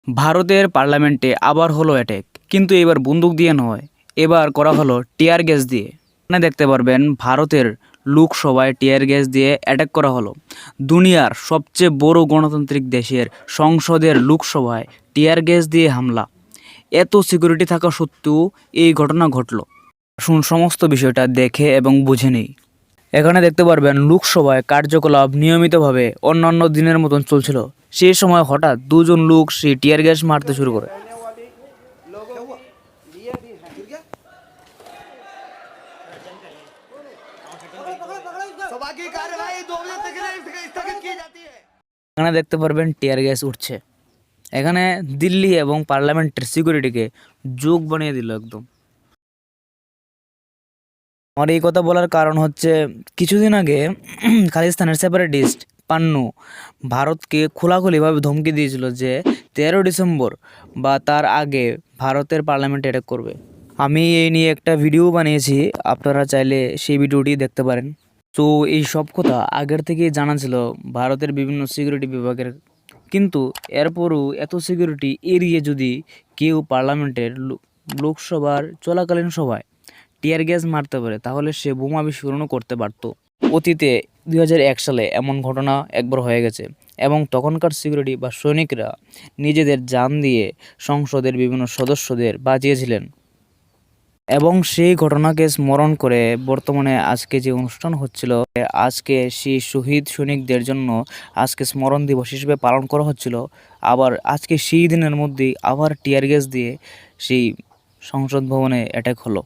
ভারতের পার্লামেন্টে আবার হলো অ্যাটাক, কিন্তু এবার বন্দুক দিয়ে নয়, এবার করা হলো টিয়ার গ্যাস দিয়ে। এখানে দেখতে পারবেন ভারতের লোকসভায় টিয়ার গ্যাস দিয়ে অ্যাটাক করা হলো। দুনিয়ার সবচেয়ে বড় গণতান্ত্রিক দেশের সংসদের লোকসভায় টিয়ার গ্যাস দিয়ে হামলা। এত সিকিউরিটি থাকা সত্ত্বেও এই ঘটনা ঘটলো। আসুন সমস্ত বিষয়টা দেখে এবং বুঝে নেই। এখানে দেখতে পারবেন লোকসভায় কার্যকলাপ নিয়মিতভাবে অন্যান্য দিনের মতন চলছিল। সেই সময় হঠাৎ দুজন লোক সেই টিয়ার গ্যাস মারতে শুরু করে। এখানে দেখতে পারবেন টিয়ার গ্যাস উঠছে। এখানে দিল্লি এবং পার্লামেন্টের সিকিউরিটিকে যোগ বানিয়ে দিল একদম। আমার এই কথা বলার কারণ হচ্ছে কিছুদিন আগে খালিস্তানের সেপারেটিস্ট পান্নু ভারতকে খোলাখুলিভাবে ধমকি দিয়েছিল যে 13 ডিসেম্বর বা তার আগে ভারতের পার্লামেন্টে অ্যাটাক করবে। আমি এই নিয়ে একটা ভিডিও বানিয়েছি, আপনারা চাইলে সেই ভিডিওটি দেখতে পারেন। তো এই সব কথা আগের থেকেই জানা ছিল ভারতের বিভিন্ন সিকিউরিটি বিভাগের, কিন্তু এরপরও এত সিকিউরিটি এড়িয়ে যদি কেউ পার্লামেন্টের লোকসভার চলাকালীন সভায় টিয়ার গ্যাস মারতে পারে তাহলে সে বোমা বিস্ফোরণও করতে পারত। অতীতে 2001 সালে এমন ঘটনা একবার হয়ে গেছে এবং তখনকার সিকিউরিটি বা সৈনিকরা নিজেদের জান দিয়ে সংসদের বিভিন্ন সদস্যদের বাঁচিয়েছিলেন। এবং সেই ঘটনাকে স্মরণ করে বর্তমানে আজকে যে অনুষ্ঠান হচ্ছিল, আজকে সেই শহীদ সৈনিকদের জন্য আজকে স্মরণ দিবস হিসেবে পালন করা হচ্ছিল। আবার আজকে সেই দিনের মধ্যেই আবার টিয়ার গ্যাস দিয়ে সেই সংসদ ভবনে অ্যাটাক হলো।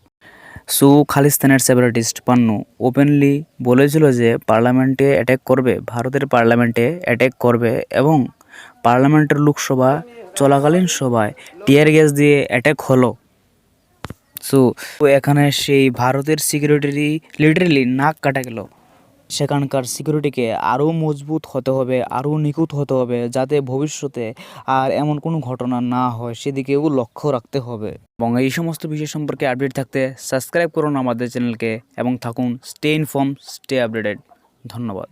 সো খালিস্তানের সেপারেটিস্ট পান্নু ওপেনলি বলেছিল যে পার্লামেন্টে অ্যাটাক করবে, ভারতের পার্লামেন্টে অ্যাটাক করবে এবং পার্লামেন্টের লোকসভা চলাকালীন সভায় টিয়ার গ্যাস দিয়ে অ্যাটাক হলো। সো এখানে সেই ভারতের সিকিউরিটি লিটারেলি নাক কাটা গেল। সেখানকার সিকিউরিটিকে আরও মজবুত হতে হবে, আরও নিখুঁত হতে হবে, যাতে ভবিষ্যতে আর এমন কোনো ঘটনা না হয় সেদিকেও লক্ষ্য রাখতে হবে। এবং এই সমস্ত বিষয় সম্পর্কে আপডেট থাকতে সাবস্ক্রাইব করুন আমাদের চ্যানেলকে এবং থাকুন স্টে ইনফর্ম, স্টে আপডেটেড। ধন্যবাদ।